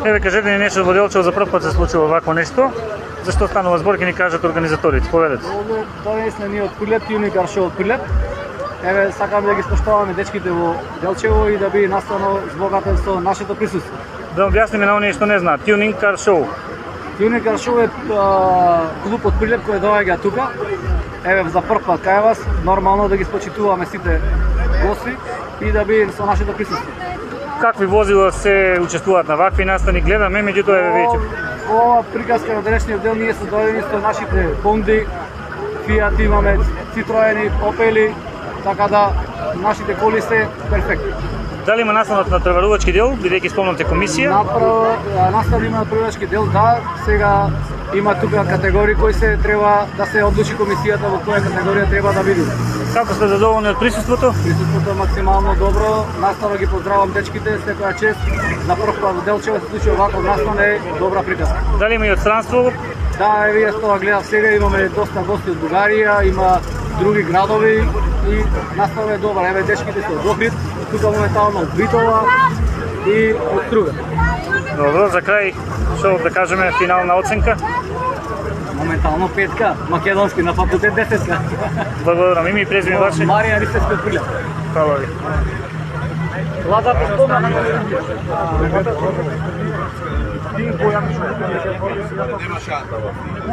Еве, кажете ни нещо во Делчево, за прв пат се случува вакво нешто. Зашто станува збор, ќе ни кажат организаторите, поведете. Донесле ние од Прилеп, Tuning Car Show од Прилеп. Еве, сакаме да ги споштуваме дечките во Делчево и да би настанал збогатен со нашето присуство. Да објасниме на оние што не знаат. Tuning Car Show. Tuning Car Show е клуб од Прилеп кој доаѓа тука. Еве, за прв пат кај вас, нормално да ги спочитуваме сите гости и да би со нашето присуство. Какви возила се учествуваат на вакви настани, гледаме, меѓутоа еве веќе. Ова приказка на денешниот дел ние се дојдени со нашите Бонди, Фиат имаме, Цитроени, Опели, така да нашите коли се перфектни. Дали има настанот на треварувачки дел, бидејќи спомнавте комисија? Настав има на треварувачки дел, да, сега има тука категории кои се треба да се одлучи комисијата во која категорија треба да биде. Како сте задоволни од присуството? Присуството е максимално добро. Наставно ги поздравам дечките, секоја чест. За прв пат во Делчево се случи ваков настан е добра приказка. Дали има и од странство? Да, еве тоа гледав сега, имаме доста гости од Бугарија, има други градови и наставот е добар. Еве дечките се од Охрид, тука моментално од Битола и од Струга. Добро, за крај што да кажеме финална оценка? Моментално петка, македонски на факултет 10-ка. Благодарам, име и презиме ваше? Марија Ристевски од Прилеп. Фала ви. Лада спомена.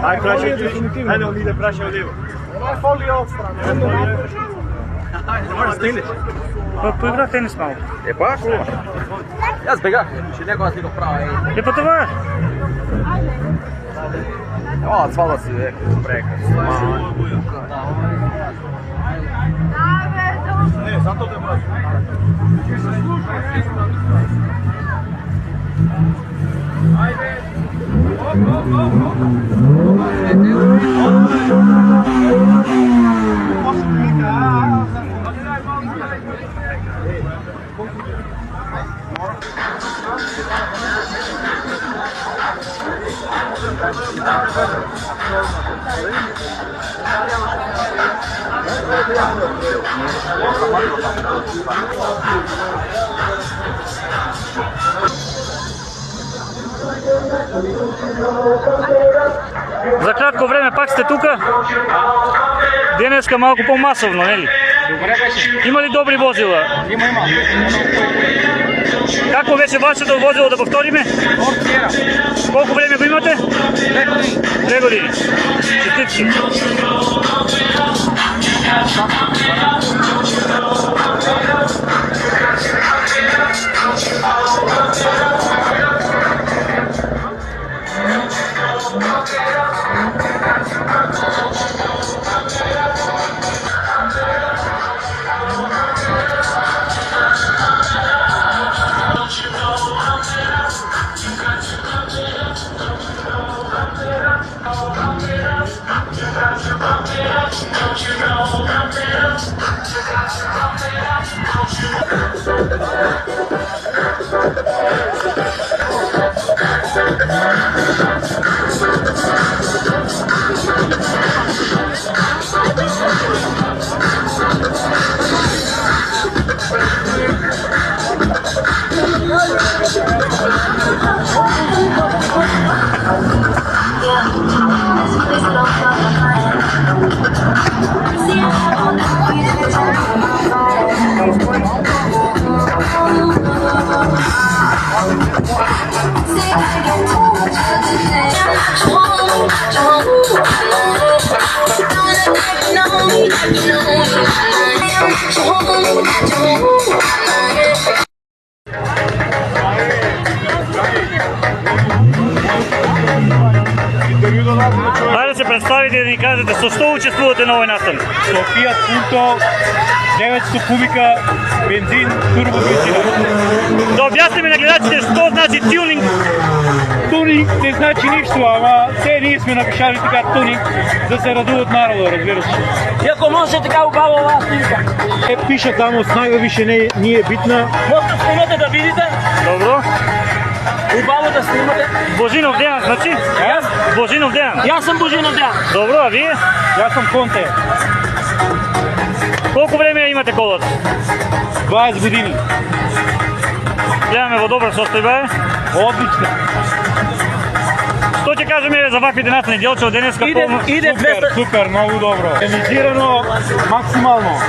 Ај, прашај ти. Ајде, он иде прашај од него. Фолија отстрана. Може стигнеш? Поигра тенис малку. Па, хубаво. Јас бегах, че некоја си го права. Па това е. Ова цвала си прекрасно. Не, зато те брат. Ајде. За кратко време пак сте тука. Денеска малку помасовно, нели? Добре беше. Има ли добри возила? Има. Како беше вашето возило, да повториме? Форд Сиера. Колку време го имате? 2 години. 2 години. Честитки. Ајде се представите и да ни кажете со што учествувате на овој настан? Со Fiat Punto 900 кубика бензин турбо бензина. Да објасниме на гледачите што значи тюнинг. Тунинг не значи ништо, ама се ние сме напишали така тунинг да се радуват народа, разбираш. Иако може така убаво оваа снимка. Пише таму снага више не е битна. Може да снимате да видите. Добро. Убаво да снимате. Божинов Дејан, значи? Божинов Дејан. Јас сум Божинов Дејан. Добро, а вие? Јас сум Конте. Колку време ја имате колата? 20 години. Гледаме во добра состојба е. Отлично. Што ќе кажеме за ваквите настани делчево денеска? Иде Супер, супер, много добро. Реализирано максимално.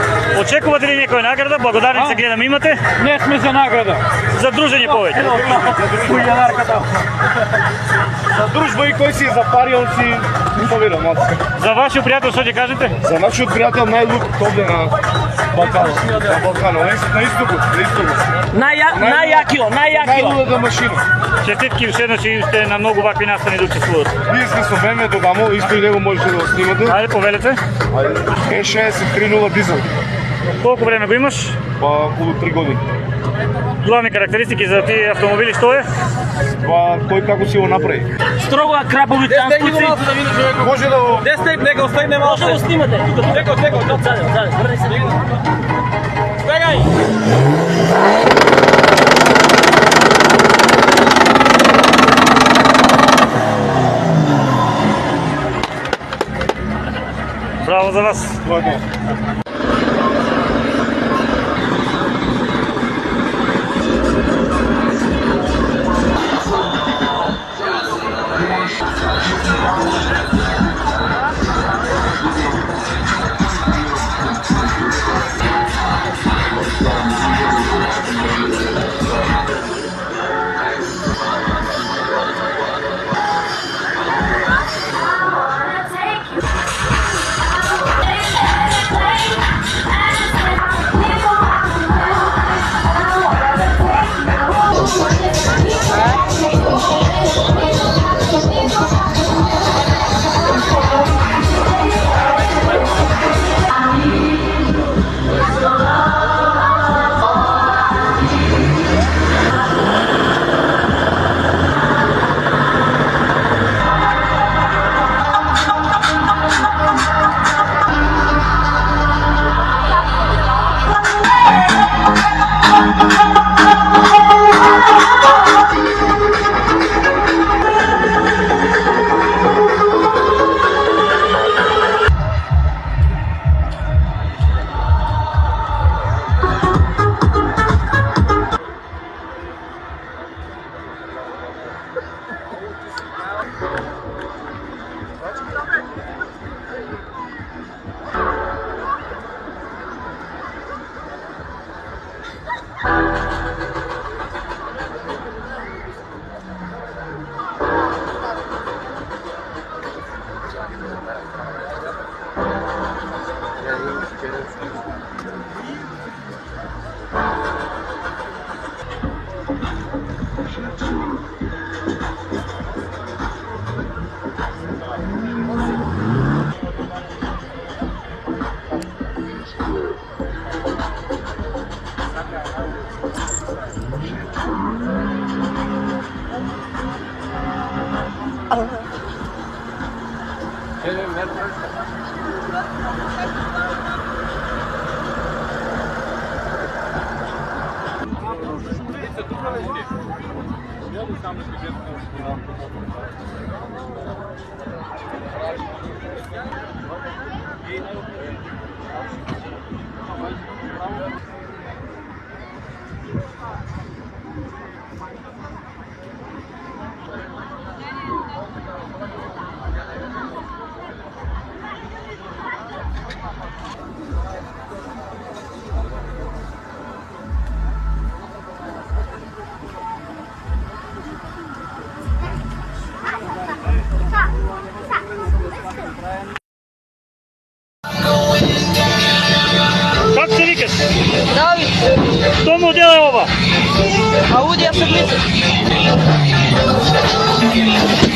Очекувате ли некоја награда? Благодарница гледам имате. Не сме за награда. За дружење повеќе. За дружба и кој си запарил си победил мацка. За вашиот пријател што ќе кажете? За нашиот пријател најлуп овде на Балканот. На Балканот, на истокот, на истокот. Најјакио. Најлудата машина. Честитки уште еднаш и уште на многу вакви настани да учествувате. Вие сте со времето дамо, исто и него можете да го снимате. Ајде, повелете. E60 дизел. Колку време го имаш? Па околу 3 години. Главни карактеристики за тие автомобили што е? Па тој како си го направи. Строго крапови танкуци. Може да го... Де сте, нека остане малко. Може да го снимате. Теко, заде, върни се. Стегай! Браво за вас. Как се викаш? Давид, Што модел е ова? Ауди А7.